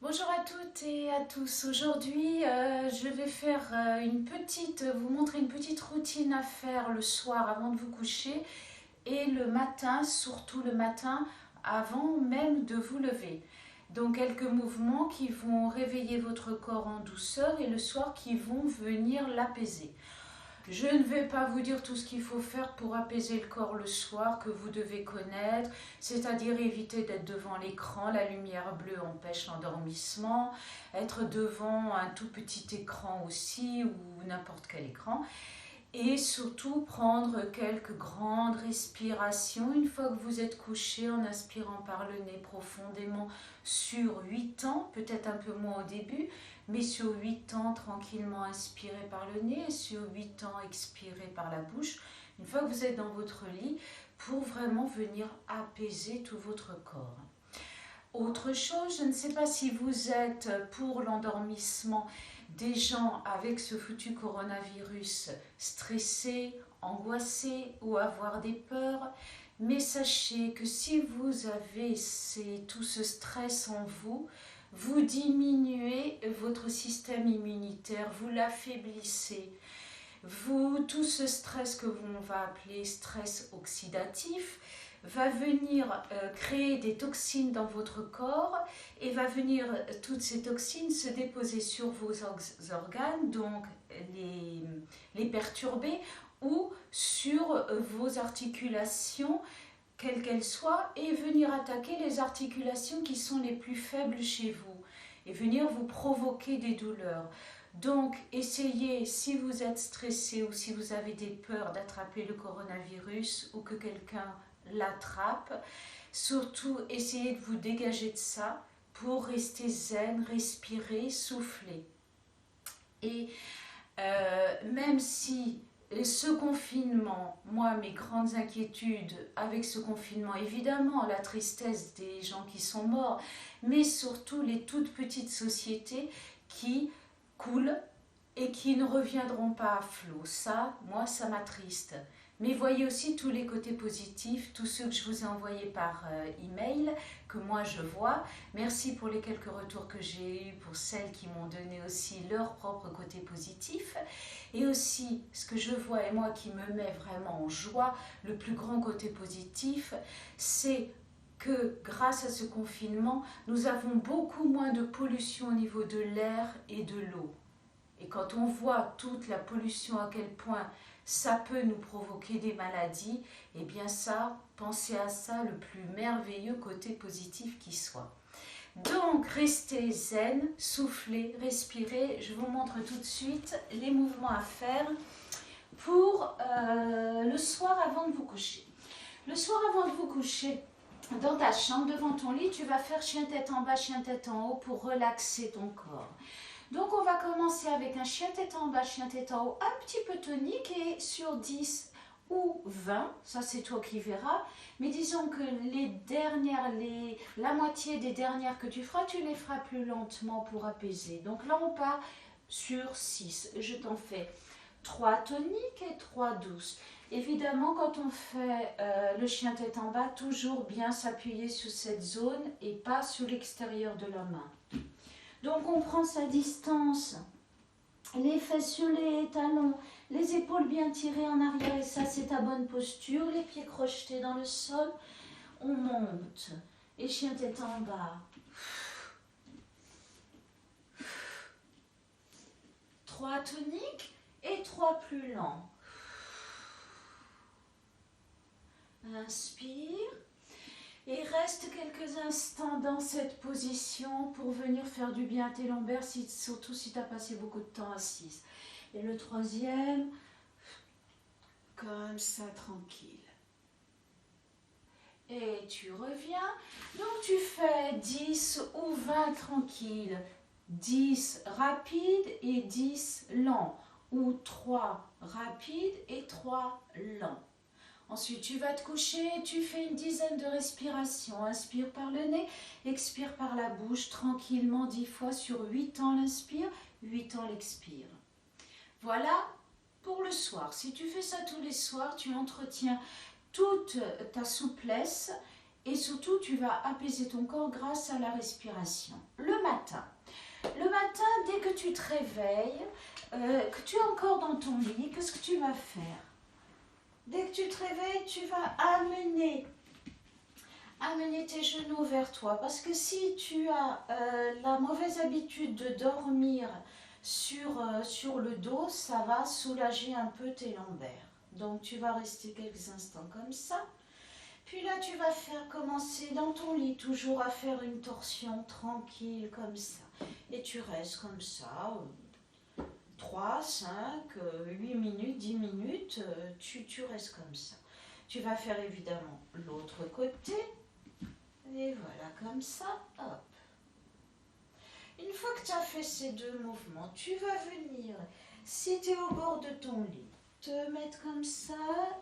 Bonjour à toutes et à tous. Aujourd'hui, je vais faire vous montrer une petite routine à faire le soir avant de vous coucher et le matin, surtout le matin, avant même de vous lever. Donc quelques mouvements qui vont réveiller votre corps en douceur et le soir qui vont venir l'apaiser. Je ne vais pas vous dire tout ce qu'il faut faire pour apaiser le corps le soir que vous devez connaître, c'est-à-dire éviter d'être devant l'écran, la lumière bleue empêche l'endormissement, être devant un tout petit écran aussi ou n'importe quel écran. Et surtout prendre quelques grandes respirations une fois que vous êtes couché en inspirant par le nez profondément sur 8 temps, peut-être un peu moins au début, mais sur 8 temps tranquillement inspirez par le nez et sur 8 temps expirez par la bouche une fois que vous êtes dans votre lit pour vraiment venir apaiser tout votre corps. Autre chose, je ne sais pas si vous êtes pour l'endormissement des gens avec ce foutu coronavirus stressés, angoissés ou avoir des peurs, mais sachez que si vous avez tout ce stress en vous, vous diminuez votre système immunitaire, vous l'affaiblissez. Tout ce stress que on va appeler stress oxydatif va venir créer des toxines dans votre corps et va venir toutes ces toxines se déposer sur vos organes, donc les perturber ou sur vos articulations, quelles qu'elles soient, et venir attaquer les articulations qui sont les plus faibles chez vous et venir vous provoquer des douleurs. Donc, essayez, si vous êtes stressé ou si vous avez des peurs d'attraper le coronavirus ou que quelqu'un l'attrape, surtout essayez de vous dégager de ça pour rester zen, respirer, souffler. Et même si ce confinement, moi, mes grandes inquiétudes avec ce confinement, évidemment, la tristesse des gens qui sont morts, mais surtout les toutes petites sociétés qui coulent et qui ne reviendront pas à flot. Ça, moi, ça m'attriste. Mais voyez aussi tous les côtés positifs, tous ceux que je vous ai envoyés par email, que moi je vois. Merci pour les quelques retours que j'ai eus, pour celles qui m'ont donné aussi leur propre côté positif. Et aussi, ce que je vois et moi qui me met vraiment en joie, le plus grand côté positif, c'est que grâce à ce confinement, nous avons beaucoup moins de pollution au niveau de l'air et de l'eau. Et quand on voit toute la pollution, à quel point ça peut nous provoquer des maladies, eh bien ça, pensez à ça, le plus merveilleux côté positif qui soit. Donc, restez zen, soufflez, respirez. Je vous montre tout de suite les mouvements à faire pour le soir avant de vous coucher. Le soir avant de vous coucher, dans ta chambre, devant ton lit, tu vas faire chien tête en bas, chien tête en haut pour relaxer ton corps. Donc on va commencer avec un chien tête en bas, chien tête en haut, un petit peu tonique et sur 10 ou 20, ça c'est toi qui verras, mais disons que la moitié des dernières que tu feras, tu les feras plus lentement pour apaiser. Donc là on part sur 6, je t'en fais 3 toniques et 3 douces. Évidemment, quand on fait le chien tête en bas, toujours bien s'appuyer sur cette zone et pas sur l'extérieur de la main. Donc on prend sa distance, les fesses sur les talons, les épaules bien tirées en arrière et ça c'est ta bonne posture, les pieds crochetés dans le sol, on monte et chien tête en bas. 3 toniques et 3 plus lents. Inspire. Et reste quelques instants dans cette position pour venir faire du bien à tes lombaires, surtout si tu as passé beaucoup de temps assise. Et le troisième, comme ça, tranquille. Et tu reviens. Donc tu fais 10 ou 20 tranquille. 10 rapide et 10 lent. Ou 3 rapide et 3 lents. Ensuite, tu vas te coucher et tu fais une dizaine de respirations. Inspire par le nez, expire par la bouche, tranquillement 10 fois sur 8 temps l'inspire, 8 temps l'expire. Voilà pour le soir. Si tu fais ça tous les soirs, tu entretiens toute ta souplesse et surtout tu vas apaiser ton corps grâce à la respiration. Le matin, dès que tu te réveilles, que tu es encore dans ton lit, qu'est-ce que tu vas faire? Dès que tu te réveilles, tu vas amener tes genoux vers toi. Parce que si tu as la mauvaise habitude de dormir sur le dos, ça va soulager un peu tes lombaires. Donc tu vas rester quelques instants comme ça. Puis là, tu vas commencer dans ton lit, toujours à faire une torsion tranquille comme ça. Et tu restes comme ça, 3, 5, 8 minutes, 10 minutes, tu restes comme ça. Tu vas faire évidemment l'autre côté. Et voilà, comme ça, hop. Une fois que tu as fait ces deux mouvements, tu vas venir, si tu es au bord de ton lit, te mettre comme ça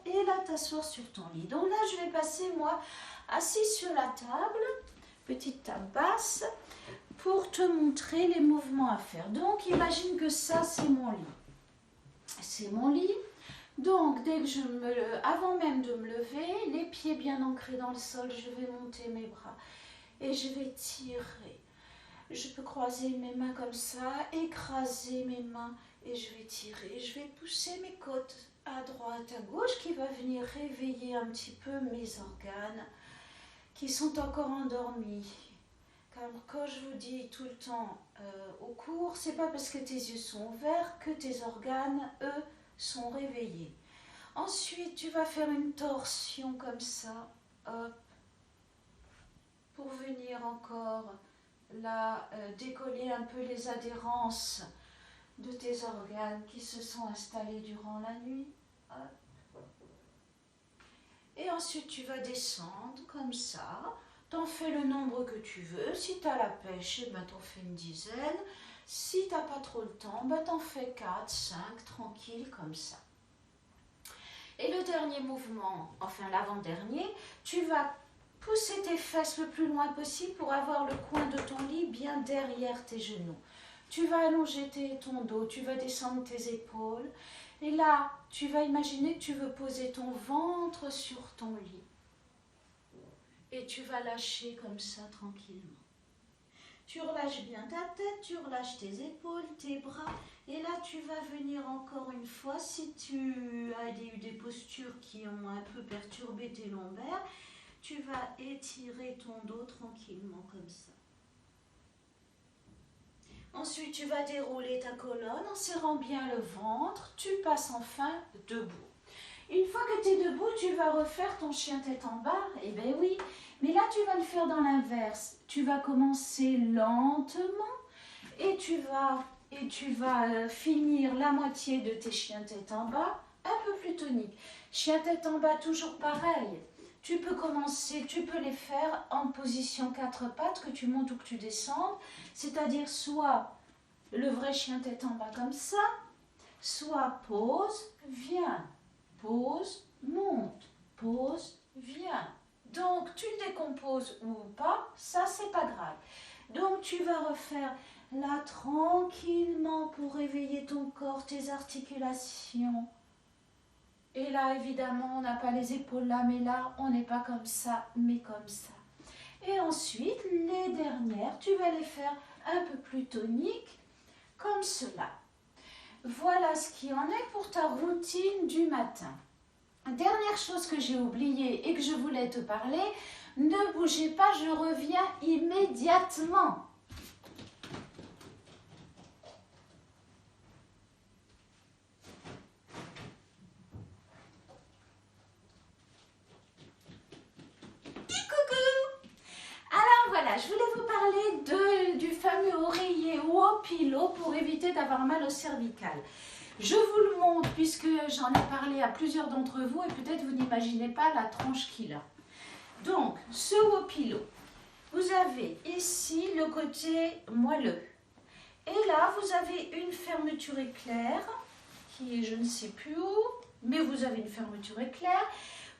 et là t'asseoir sur ton lit. Donc là, je vais passer, moi, assis sur la table, petite table basse, pour te montrer les mouvements à faire. Donc, imagine que ça, c'est mon lit. C'est mon lit. Donc, dès que avant même de me lever, les pieds bien ancrés dans le sol, je vais monter mes bras et je vais tirer. Je peux croiser mes mains comme ça, écraser mes mains et je vais tirer. Je vais pousser mes côtes à droite, à gauche, qui va venir réveiller un petit peu mes organes qui sont encore endormis. Car quand je vous dis tout le temps au cours, c'est pas parce que tes yeux sont ouverts que tes organes, eux, sont réveillés. Ensuite, tu vas faire une torsion comme ça, hop, pour venir encore là décoller un peu les adhérences de tes organes qui se sont installés durant la nuit. Hop. Et ensuite, tu vas descendre comme ça. T'en fais le nombre que tu veux. Si tu as la pêche, ben t'en fais une dizaine. Si tu n'as pas trop le temps, ben t'en fais 4, 5, tranquille, comme ça. Et le dernier mouvement, enfin l'avant-dernier, tu vas pousser tes fesses le plus loin possible pour avoir le coin de ton lit bien derrière tes genoux. Tu vas allonger ton dos, tu vas descendre tes épaules. Et là, tu vas imaginer que tu veux poser ton ventre sur ton lit. Et tu vas lâcher comme ça tranquillement. Tu relâches bien ta tête, tu relâches tes épaules, tes bras. Et là, tu vas venir encore une fois, si tu as eu des postures qui ont un peu perturbé tes lombaires, tu vas étirer ton dos tranquillement comme ça. Ensuite, tu vas dérouler ta colonne en serrant bien le ventre. Tu passes enfin debout. Une fois que tu es debout, tu vas refaire ton chien tête en bas. Eh bien oui, mais là, tu vas le faire dans l'inverse. Tu vas commencer lentement et tu vas finir la moitié de tes chiens tête en bas un peu plus tonique. Chien tête en bas, toujours pareil. Tu peux commencer, tu peux les faire en position 4 pattes, que tu montes ou que tu descendes. C'est-à-dire soit le vrai chien tête en bas comme ça, soit pause, viens, pause, monte, pause, viens. Donc tu le décomposes ou pas, ça c'est pas grave. Donc tu vas refaire là tranquillement pour réveiller ton corps, tes articulations. Et là, évidemment, on n'a pas les épaules là, mais là, on n'est pas comme ça, mais comme ça. Et ensuite, les dernières, tu vas les faire un peu plus toniques, comme cela. Voilà ce qu'il en est pour ta routine du matin. Dernière chose que j'ai oubliée et que je voulais te parler, ne bougez pas, je reviens immédiatement. Voilà, je voulais vous parler du fameux oreiller Wopilo pour éviter d'avoir mal au cervical. Je vous le montre puisque j'en ai parlé à plusieurs d'entre vous et peut-être vous n'imaginez pas la tronche qu'il a. Donc, ce Wopilo, vous avez ici le côté moelleux. Et là, vous avez une fermeture éclair qui est je ne sais plus où, mais vous avez une fermeture éclair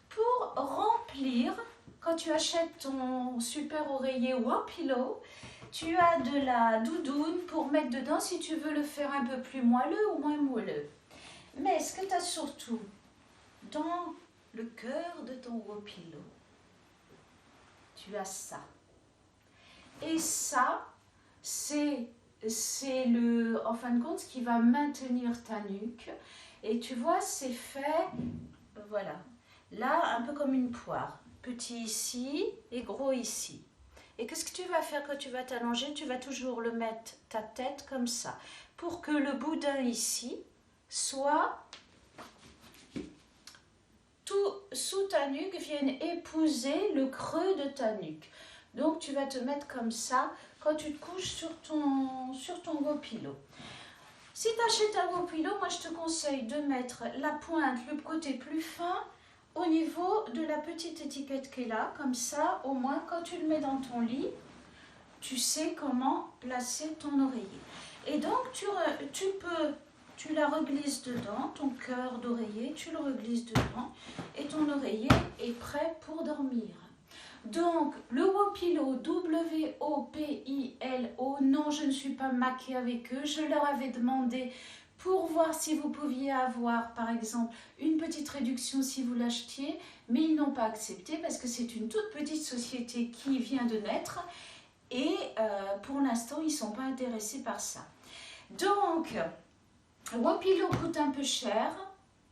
pour remplir. Quand tu achètes ton super oreiller Wopilo, tu as de la doudoune pour mettre dedans si tu veux le faire un peu plus moelleux ou moins moelleux. Mais ce que tu as surtout dans le cœur de ton Wopilo, tu as ça. Et ça, c'est en fin de compte, ce qui va maintenir ta nuque. Et tu vois, c'est fait, voilà, là, un peu comme une poire. Petit ici et gros ici. Et qu'est-ce que tu vas faire quand tu vas t'allonger? Tu vas toujours le mettre ta tête comme ça, pour que le boudin ici soit tout sous ta nuque, vienne épouser le creux de ta nuque. Donc tu vas te mettre comme ça quand tu te couches sur ton Go-Pillow. Si tu achètes un Go-Pillow, moi je te conseille de mettre la pointe, le côté plus fin, au niveau de la petite étiquette qui est là, comme ça, au moins quand tu le mets dans ton lit, tu sais comment placer ton oreiller. Et donc tu la reglisses dedans, ton cœur d'oreiller, tu le reglisses dedans et ton oreiller est prêt pour dormir. Donc, le Wopilo, W-O-P-I-L-O, non, je ne suis pas maquée avec eux. Je leur avais demandé pour voir si vous pouviez avoir, par exemple, une petite réduction si vous l'achetiez, mais ils n'ont pas accepté parce que c'est une toute petite société qui vient de naître et pour l'instant, ils ne sont pas intéressés par ça. Donc, Wopilo coûte un peu cher,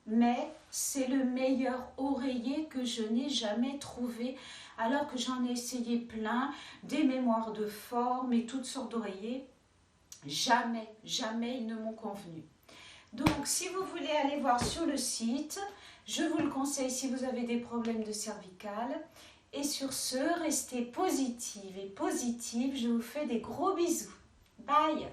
mais c'est le meilleur oreiller que je n'ai jamais trouvé, alors que j'en ai essayé plein, des mémoires de forme et toutes sortes d'oreillers. Jamais ils ne m'ont convenu. Donc, si vous voulez aller voir sur le site, je vous le conseille si vous avez des problèmes de cervicales. Et sur ce, restez positive et positive. Je vous fais des gros bisous. Bye!